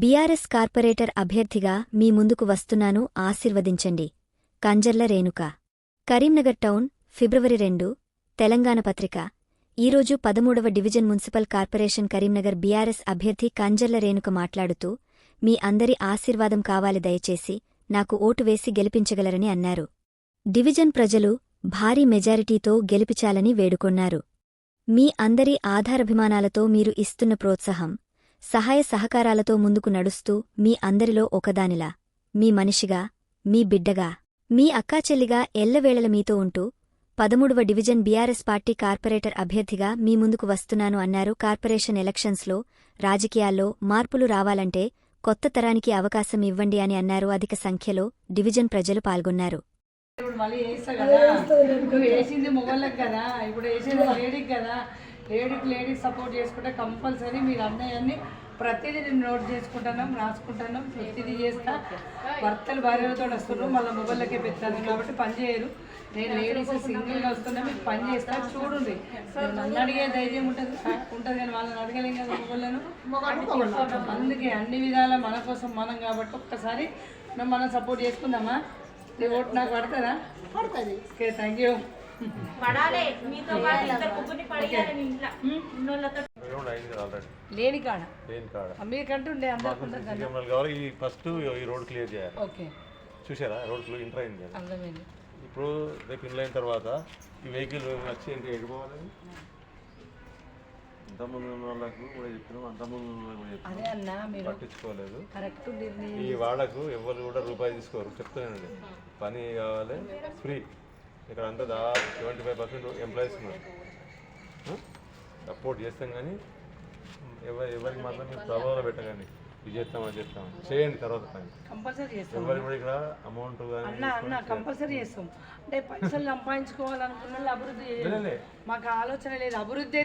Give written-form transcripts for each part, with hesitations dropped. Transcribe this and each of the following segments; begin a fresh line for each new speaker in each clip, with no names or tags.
BRS corporator అభ్యర్థిగా మీ ముందుకు వస్తున్నాను, ఆశీర్వదించండి. కంజర్ల రేణుక. కరీంనగర్ టౌన్, ఫిబ్రవరి 2, తెలంగాణ పత్రిక. ఈరోజు 13వ division municipal corporation Karimnagar BRS అభ్యర్థి కంజర్ల రేణుక మాట్లాడుతూ, మీ అందరి ఆశీర్వాదం కావాలి, దయచేసి నాకు ఓటు వేసి గెలిపించగలరని అన్నారు. డివిజన్ ప్రజలు భారీ మెజారిటీతో గెలిపించాలని వేడుకొన్నారు. మీ అందరి ఆధారాభిమానాలతో మీరు ఇస్తున్న ప్రోత్సాహం, సహాయ సహకారాలతో ముందుకు నడుస్తూ మీ అందరిలో ఒకదానిలా, మీ మనిషిగా, మీ బిడ్డగా, మీ అక్కాచెల్లిగా ఎల్లవేళల మీతో ఉంటూ 13వ డివిజన్ బీఆర్ఎస్ పార్టీ కార్పొరేటర్ అభ్యర్థిగా మీ ముందుకు వస్తున్నాను అన్నారు. కార్పొరేషన్ ఎలక్షన్స్లో రాజకీయాల్లో మార్పులు రావాలంటే కొత్త తరానికి అవకాశం ఇవ్వండి అని అన్నారు. అధిక సంఖ్యలో డివిజన్ ప్రజలు పాల్గొన్నారు.
ఇప్పుడు మళ్ళీ వేస్తా కదా, ఇప్పుడు వేసింది మొగళ్ళకి కదా, ఇప్పుడు వేసేది లేడీకి కదా. లేడీకి సపోర్ట్ చేసుకుంటే కంపల్సరీ మీరు అన్నయ్యన్ని ప్రతిదీ నేను నోట్ చేసుకుంటున్నాం, రాసుకుంటున్నాం, ప్రతిదీ చేస్తా. భర్తలు భార్యలతో వస్తున్నారు, మళ్ళీ మొబైల్లోకే పెడతాను కాబట్టి పని చేయరు. నేను లేడీస్ సింగిల్గా వస్తున్నా, మీకు పని చేస్తా. చూడండి, నన్ను అడిగే ధైర్యం ఉంటుంది కానీ వాళ్ళని అడగలేం కదా మొబైల్లను. అందుకే అన్ని విధాలా మన కోసం మనం కాబట్టి ఒక్కసారి మనం సపోర్ట్ చేసుకుందామా. నీ ఓటు నాకు పడుతుందా? పడుతుంది. Okay, thank you. లేని కాడ మీకంటుండే
అందరూ ఫస్ట్ ఈ రోడ్ క్లియర్ చేయాలి.
ఓకే,
చూసారా? రోడ్ ఇంటర్ అయింది.
అర్థమైంది.
ఇప్పుడు రేపు ఇన్లు అయిన తర్వాత ఈ వెహికల్ వచ్చి ఏంటి ఎడిపోవాలి. అంతకుముందు వాళ్ళకు కూడా చెప్పినాం, అంతకుముందు పట్టించుకోలేదు. ఈ వాళ్ళకు ఎవరు కూడా రూపాయి తీసుకోరు. చెప్తానండి, పని కావాలి, ఫ్రీ. ఇక్కడ అంతా దాదాపు 75% ఎంప్లాయీస్ ఉన్నారు. సపోర్ట్ చేస్తాం కానీ ఎవరికి మాత్రం మీరు ప్రభావంలో పెట్టకండి. ఇది చేస్తాం, అది చేస్తాం, చేయండి. తర్వాత పని
కంపల్సరీ
ఎవరు కూడా ఇక్కడ అమౌంట్
అన్న కంపల్సరీ చేస్తాం. అంటే పైసలు సంపాదించుకోవాలనుకున్న అభివృద్ధి చేయాలి. మాకు ఆలోచన లేదు, అభివృద్ధి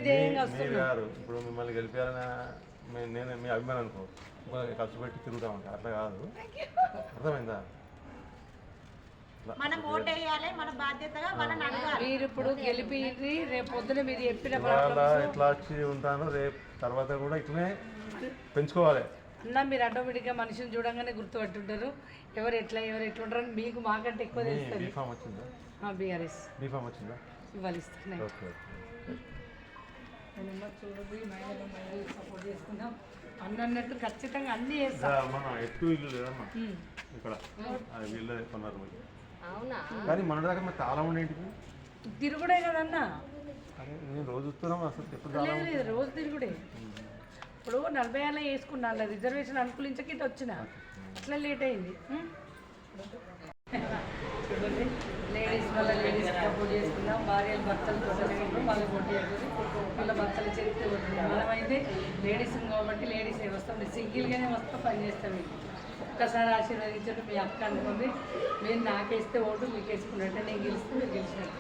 గారు. ఇప్పుడు మిమ్మల్ని గెలిపారని నేను మీ అభిమానం అనుకో, ఖర్చు పెట్టి తిరుగుతా ఉంటాను. అట్లా కాదు, అర్థమైందా?
మీరు ఇప్పుడు గెలిపి రేపు పొద్దున మీరు చెప్పిన
ఎట్లా వచ్చి ఉంటాను, రేపు తర్వాత కూడా ఇట్లనే పెంచుకోవాలి.
అన్న మీరు ఆటోమేటిక్గా మనిషిని చూడంగానే గుర్తుపట్టుంటారు, ఎవరు ఎట్లా ఉంటారు. మీకు మాకంటే ఎక్కువ తెలుస్తుంది. బీఆర్ఎస్
బీఫామ్ వచ్చిందా?
ఇవాళ ఇస్తున్నాయి. సపోర్ట్ చేసుకుందాం అన్నట్టు ఖచ్చితంగా అన్ని చేస్తాం.
ఎక్కువ ఇల్లు లేదమ్మా ఇక్కడ, ఇల్లు కొన్నారు కానీ మన దగ్గర మరి తాళం ఉండేంటిది
తిరుగుడే కదన్నా.
నేను రోజు వస్తున్నాం, అసలు ఎప్పుడు
లేదు, రోజు తిరుగుడే. ఇప్పుడు 40 ఏళ్ళ వేసుకున్నాను, రిజర్వేషన్ అనుకూలించకి వచ్చిన, అట్లా లేట్ అయింది. చూడండి, లేడీస్ వల్ల లేడీస్ సపోర్ట్ చేసుకున్నాం. భార్యలు భర్తలు చేసుకున్నాం, వాళ్ళు పోటీ చేసుకుని వాళ్ళ భర్తలు చెప్తే మనమైతే లేడీస్ కాబట్టి లేడీస్ వస్తాం, సింగిల్గానే వస్తాం, పని చేస్తాం. మీకు ఒక్కసారి ఆశీర్వదించండి. మీ అక్క అనుకోండి, మీరు నాకేస్తే ఓటు మీకు వేసుకున్నట్టే, నేను గెలిస్తే మీరు గెలిచినట్టు.